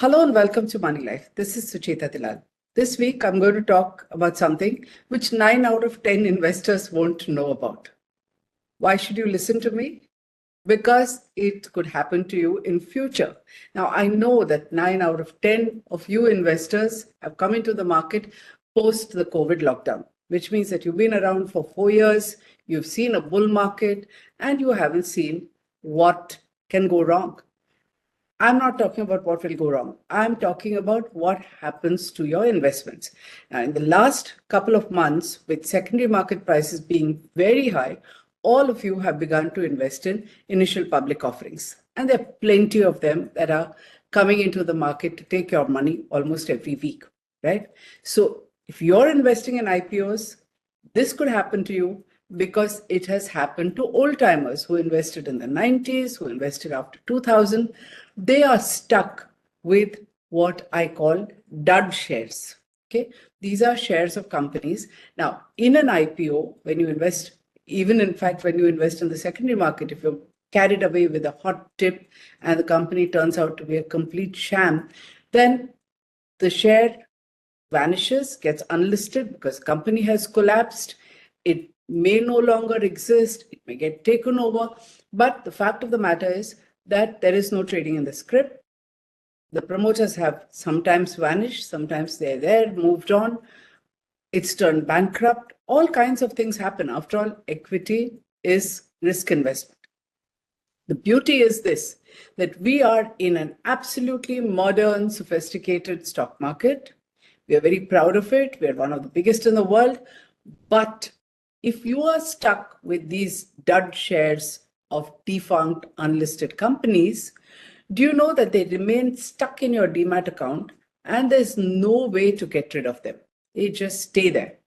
Hello and welcome to Moneylife. This is Sucheta Dalal. This week, I'm going to talk about something which 9 out of 10 investors won't know about. Why should you listen to me? Because it could happen to you in future. Now, I know that 9 out of 10 of you investors have come into the market post the COVID lockdown, which means that you've been around for 4 years, you've seen a bull market, and you haven't seen what can go wrong. I'm not talking about what will go wrong. I'm talking about what happens to your investments. Now, in the last couple of months, with secondary market prices being very high, all of you have begun to invest in initial public offerings. And there are plenty of them that are coming into the market to take your money almost every week, right? So if you're investing in IPOs, this could happen to you because it has happened to old timers who invested in the 90s, who invested after 2000. They are stuck with what I call dud shares. Okay, these are shares of companies. Now, in an IPO, when you invest, even in fact, when you invest in the secondary market, if you're carried away with a hot tip and the company turns out to be a complete sham, then the share vanishes, gets unlisted because the company has collapsed. It may no longer exist, it may get taken over, but the fact of the matter is that there is no trading in the script. The promoters have sometimes vanished, sometimes they're there, moved on, it's turned bankrupt, all kinds of things happen. After all, equity is risk investment. The beauty is this, that we are in an absolutely modern, sophisticated stock market. We are very proud of it. We are one of the biggest in the world. But if you are stuck with these dud shares of defunct unlisted companies, do you know that they remain stuck in your Demat account and there's no way to get rid of them? They just stay there.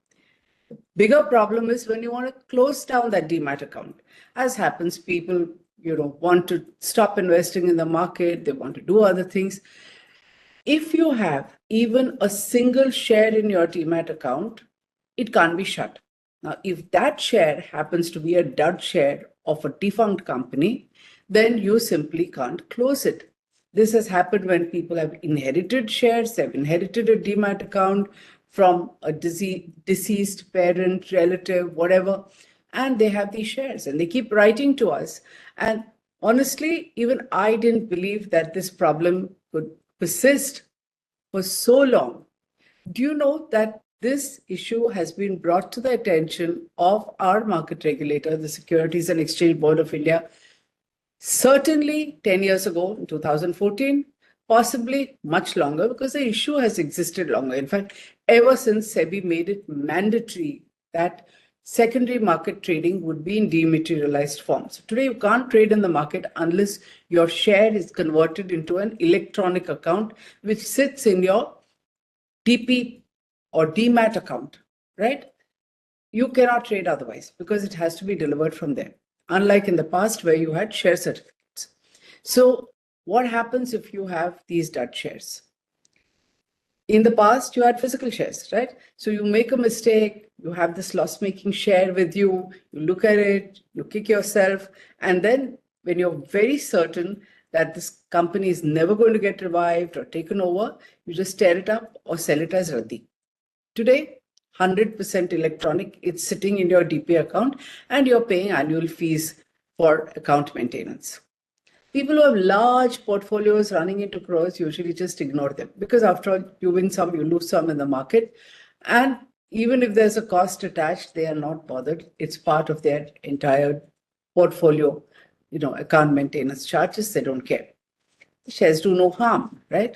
The bigger problem is when you want to close down that Demat account. As happens, people want to stop investing in the market, they want to do other things. If you have even a single share in your Demat account, it can't be shut. Now, if that share happens to be a dud share of a defunct company, then you simply can't close it. This has happened when people have inherited shares, they've inherited a Demat account from a deceased parent, relative, whatever, and they have these shares and they keep writing to us. And honestly, even I didn't believe that this problem could persist for so long. Do you know that this issue has been brought to the attention of our market regulator, the Securities and Exchange Board of India, certainly 10 years ago, in 2014, possibly much longer, because the issue has existed longer. In fact, ever since SEBI made it mandatory that secondary market trading would be in dematerialized form. So today you can't trade in the market unless your share is converted into an electronic account, which sits in your DP or Demat account, right? You cannot trade otherwise because it has to be delivered from there, unlike in the past where you had share certificates. So what happens if you have these dud shares? In the past, you had physical shares, right? So you make a mistake, you have this loss-making share with you, you look at it, you kick yourself, and then when you're very certain that this company is never going to get revived or taken over, you just tear it up or sell it as Radhi. Today, 100% electronic, it's sitting in your DP account and you're paying annual fees for account maintenance. People who have large portfolios running into crores usually just ignore them because after all, you win some, you lose some in the market. And even if there's a cost attached, they are not bothered. It's part of their entire portfolio, account maintenance charges, they don't care. The shares do no harm, right?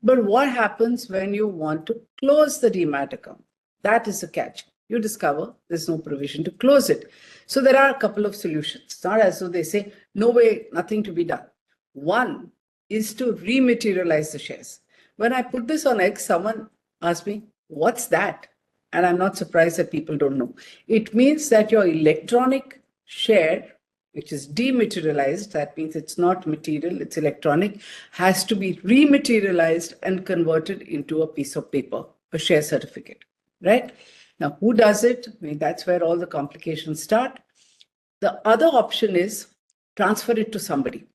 But what happens when you want to close the Demat account? That is the catch. You discover there's no provision to close it. So there are a couple of solutions. It's not as though they say, no way, nothing to be done. One is to rematerialize the shares. When I put this on X, someone asked me, what's that? And I'm not surprised that people don't know. It means that your electronic share, which is dematerialized, that means it's not material, it's electronic, has to be rematerialized and converted into a piece of paper, a share certificate, right? Now, who does it? I mean, that's where all the complications start. The other option is transfer it to somebody.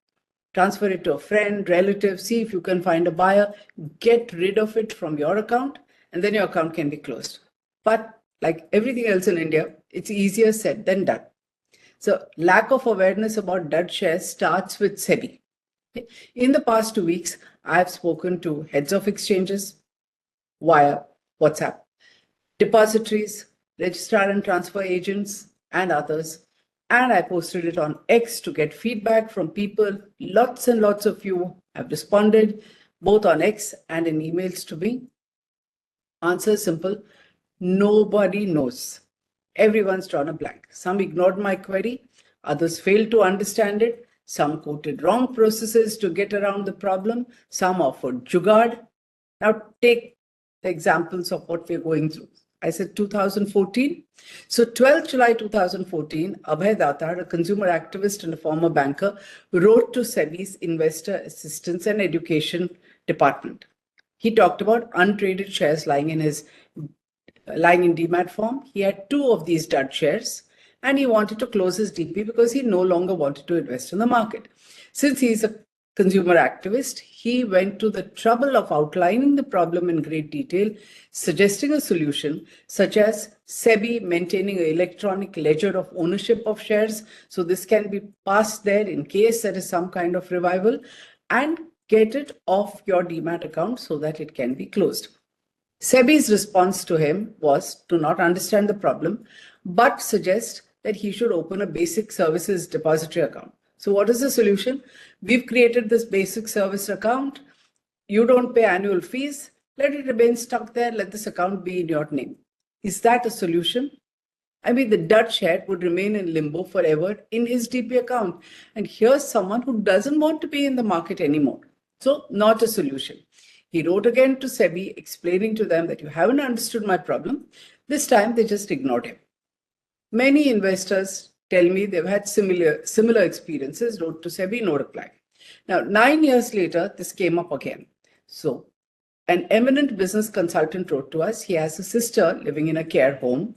transfer it to a friend, relative, see if you can find a buyer, get rid of it from your account, and then your account can be closed. But like everything else in India, it's easier said than done. So lack of awareness about dud shares starts with SEBI. In the past 2 weeks, I have spoken to heads of exchanges via WhatsApp, depositories, registrar and transfer agents, and others. And I posted it on X to get feedback from people. Lots and lots of you have responded, both on X and in emails to me. Answer is simple. Nobody knows. Everyone's drawn a blank. Some ignored my query. Others failed to understand it. Some quoted wrong processes to get around the problem. Some offered jugaad. Now take the examples of what we're going through. I said 2014. So 12th July 2014, Abhay Datar, a consumer activist and a former banker, wrote to SEBI's Investor Assistance and Education Department. He talked about untraded shares lying in Demat form. He had 2 of these dud shares and he wanted to close his DP because he no longer wanted to invest in the market. Since he's a consumer activist, he went to the trouble of outlining the problem in great detail, suggesting a solution such as SEBI maintaining an electronic ledger of ownership of shares. So this can be passed there in case there is some kind of revival, and get it off your Demat account so that it can be closed. SEBI's response to him was to not understand the problem, but suggest that he should open a basic services depository account. So what is the solution? We've created this basic service account. You don't pay annual fees. Let it remain stuck there. Let this account be in your name. Is that a solution? I mean, the dud share would remain in limbo forever in his DP account. And here's someone who doesn't want to be in the market anymore. So not a solution. He wrote again to SEBI explaining to them that you haven't understood my problem. This time they just ignored him. Many investors tell me they've had similar experiences, wrote to SEBI, no reply. Now, 9 years later, this came up again. So an eminent business consultant wrote to us. He has a sister living in a care home.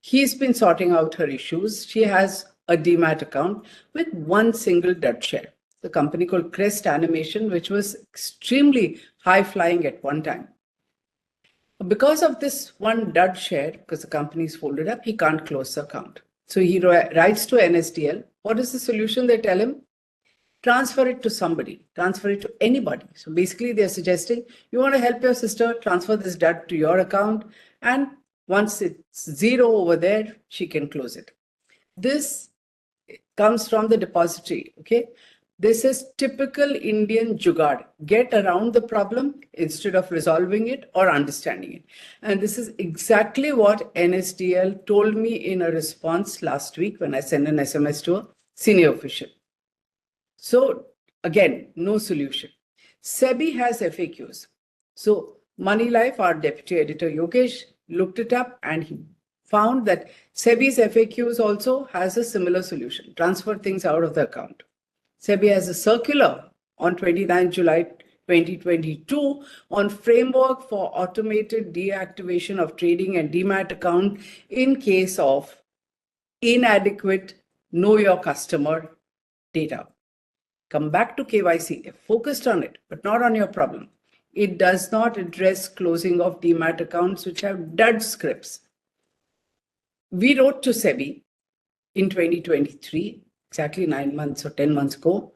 He's been sorting out her issues. She has a Demat account with one single dud share, the company called Crest Animation, which was extremely high-flying at one time. Because of this one dud share, because the company is folded up, he can't close the account. So he writes to NSDL. What is the solution? They tell him, transfer it to somebody, transfer it to anybody. So basically they're suggesting, you want to help your sister, transfer this dud to your account, and once it's zero over there, she can close it. This comes from the depository, okay? This is typical Indian jugaad. Get around the problem instead of resolving it or understanding it. And this is exactly what NSDL told me in a response last week when I sent an SMS to a senior official. So again, no solution. SEBI has FAQs. So Moneylife, our deputy editor Yogesh, looked it up and he found that SEBI's FAQs also has a similar solution. Transfer things out of the account. SEBI has a circular on 29 July 2022 on framework for automated deactivation of trading and Demat account in case of inadequate know your customer data. Come back to KYC. They're focused on it, but not on your problem. It does not address closing of Demat accounts which have dud scripts. We wrote to SEBI in 2023, exactly 9 months or 10 months ago.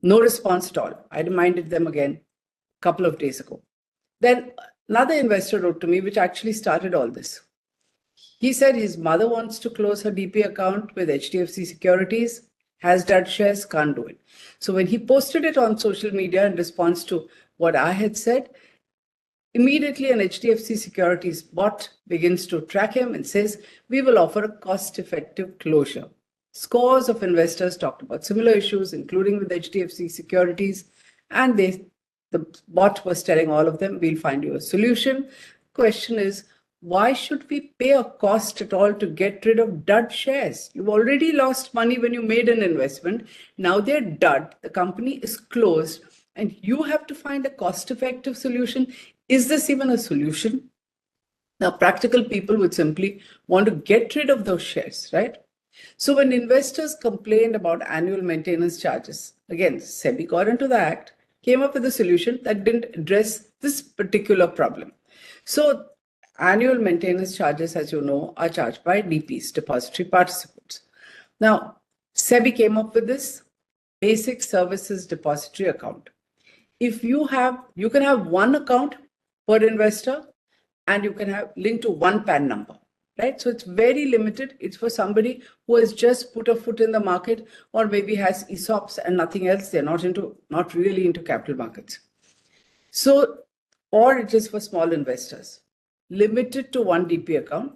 No response at all. I reminded them again a couple of days ago. Then another investor wrote to me, which actually started all this. He said his mother wants to close her DP account with HDFC Securities, has dud shares, can't do it. So when he posted it on social media in response to what I had said, immediately an HDFC Securities bot begins to track him and says, we will offer a cost-effective closure. Scores of investors talked about similar issues, including with HDFC Securities, and the bot was telling all of them, we'll find you a solution. Question is, why should we pay a cost at all to get rid of dud shares? You've already lost money when you made an investment. Now they're dud, the company is closed, and you have to find a cost-effective solution. Is this even a solution? Now, practical people would simply want to get rid of those shares, right? So when investors complained about annual maintenance charges, again, SEBI got into the act, came up with a solution that didn't address this particular problem. So annual maintenance charges, as you know, are charged by DPs, depository participants. Now, SEBI came up with this basic services depository account. If you can have one account per investor and you can have linked to one PAN number, right? So it's very limited. It's for somebody who has just put a foot in the market or maybe has ESOPs and nothing else. They're not really into capital markets. So, or it is for small investors, limited to one DP account.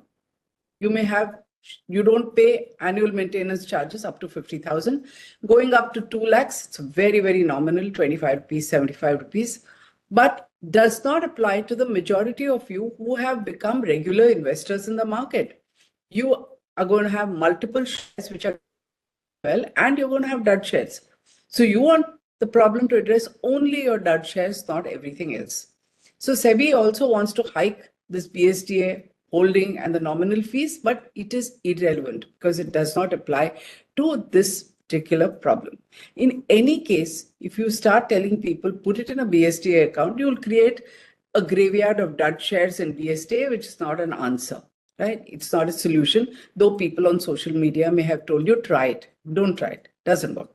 You don't pay annual maintenance charges up to 50,000. Going up to 2 lakhs, it's very, very nominal, 25 rupees, 75 rupees, but does not apply to the majority of you who have become regular investors in the market. You are going to have multiple shares which are well, and you're going to have dud shares. So you want the problem to address only your dud shares, not everything else. So SEBI also wants to hike this BSDA holding and the nominal fees, but it is irrelevant because it does not apply to this particular problem. In any case, if you start telling people put it in a BSDA account, you will create a graveyard of dud shares in BSDA, which is not an answer, right? It's not a solution, though people on social media may have told you, try it. Don't try it. Doesn't work.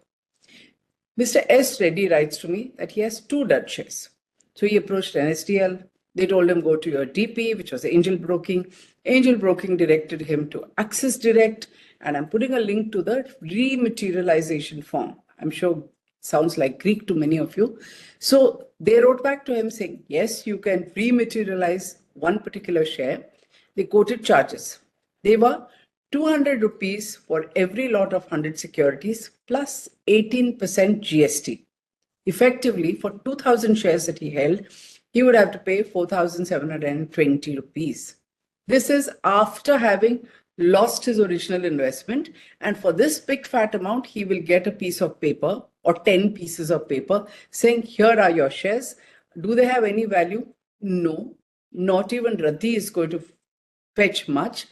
Mr. S. Reddy writes to me that he has 2 dud shares. So he approached NSDL. They told him, go to your DP, which was Angel Broking. Angel Broking directed him to Access Direct. And I'm putting a link to the rematerialization form. I'm sure sounds like Greek to many of you. So they wrote back to him saying, yes, you can rematerialize one particular share. They quoted charges. They were 200 rupees for every lot of 100 securities plus 18% GST. Effectively, for 2,000 shares that he held, he would have to pay 4,720 rupees. This is after having lost his original investment. And for this big fat amount, he will get a piece of paper or 10 pieces of paper saying, here are your shares. Do they have any value? No, not even Rati is going to fetch much.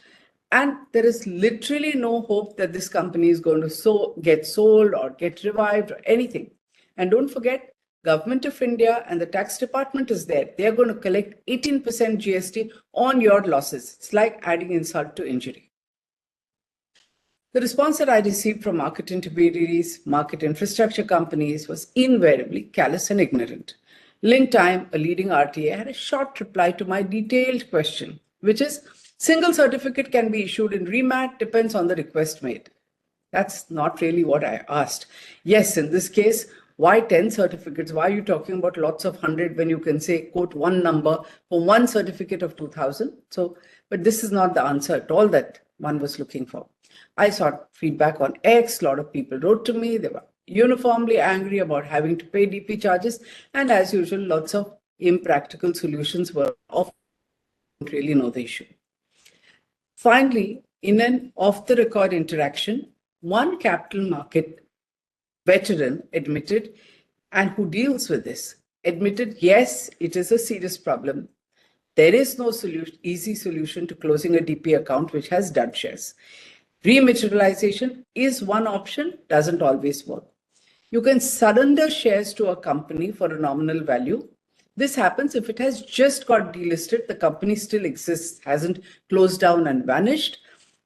And there is literally no hope that this company is going to get sold or get revived or anything. And don't forget, Government of India and the tax department is there. They are going to collect 18% GST on your losses. It's like adding insult to injury. The response that I received from market intermediaries, market infrastructure companies was invariably callous and ignorant. Linktime, a leading RTA, had a short reply to my detailed question, which is, single certificate can be issued in Remat, depends on the request made. That's not really what I asked. Yes, in this case, why 10 certificates? Why are you talking about lots of 100 when you can say, quote, one number for one certificate of 2,000? So, but this is not the answer at all that one was looking for. I sought feedback on X. A lot of people wrote to me. They were uniformly angry about having to pay DP charges. And as usual, lots of impractical solutions were offered. I don't really know the issue. Finally, in an off-the-record interaction, one capital market veteran admitted, and who deals with this, admitted, yes, it is a serious problem. There is no easy solution to closing a DP account which has dud shares. Rematerialization is one option, doesn't always work. You can surrender shares to a company for a nominal value. This happens if it has just got delisted, the company still exists, hasn't closed down and vanished.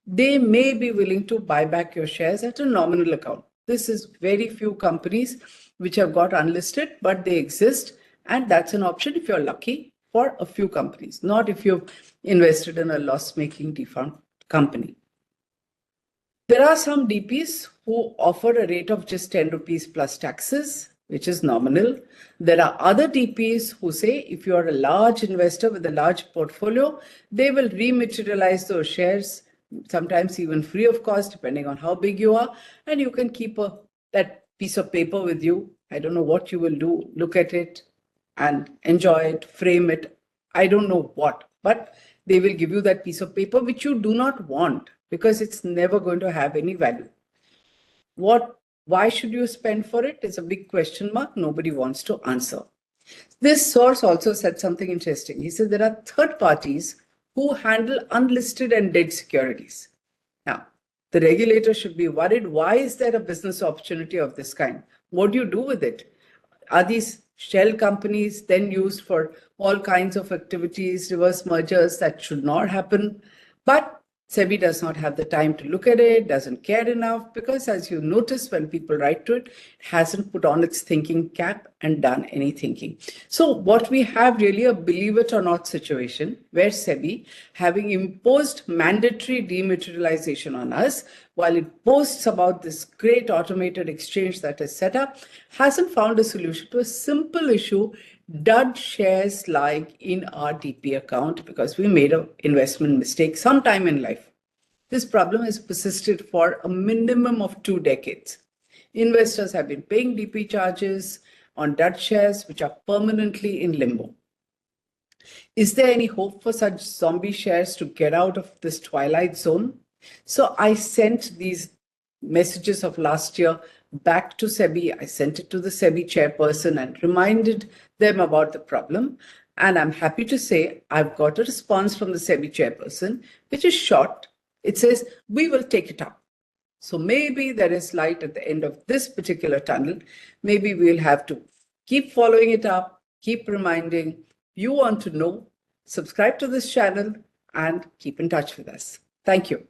They may be willing to buy back your shares at a nominal account. This is very few companies which have got unlisted, but they exist. And that's an option if you're lucky for a few companies, not if you've invested in a loss-making defunct company. There are some DPs who offer a rate of just 10 rupees plus taxes, which is nominal. There are other DPs who say if you are a large investor with a large portfolio, they will rematerialize those shares, sometimes even free of cost, depending on how big you are, and you can keep that piece of paper with you. I don't know what you will do, look at it and enjoy it, frame it. I don't know what, but they will give you that piece of paper which you do not want because it's never going to have any value. Why should you spend for it? It's a big question mark. Nobody wants to answer. This source also said something interesting. He said there are third parties who handle unlisted and dead securities. Now, The regulator should be worried. Why is there a business opportunity of this kind? What do you do with it? Are these shell companies then used for all kinds of activities, reverse mergers that should not happen? But SEBI does not have the time to look at it, doesn't care enough, because as you notice when people write to it, it hasn't put on its thinking cap and done any thinking. So what we have really a believe it or not situation where SEBI, having imposed mandatory dematerialization on us, while it boasts about this great automated exchange that is set up, hasn't found a solution to a simple issue: dud shares like in our DP account because we made an investment mistake sometime in life. This problem has persisted for a minimum of 2 decades. Investors have been paying DP charges on dud shares which are permanently in limbo. Is there any hope for such zombie shares to get out of this twilight zone? So I sent these messages of last year back to SEBI. I sent it to the SEBI chairperson and reminded them about the problem. And I'm happy to say I've got a response from the SEBI chairperson, which is short. It says, we will take it up. So maybe there is light at the end of this particular tunnel. Maybe we'll have to keep following it up, keep reminding. You want to know, subscribe to this channel and keep in touch with us. Thank you.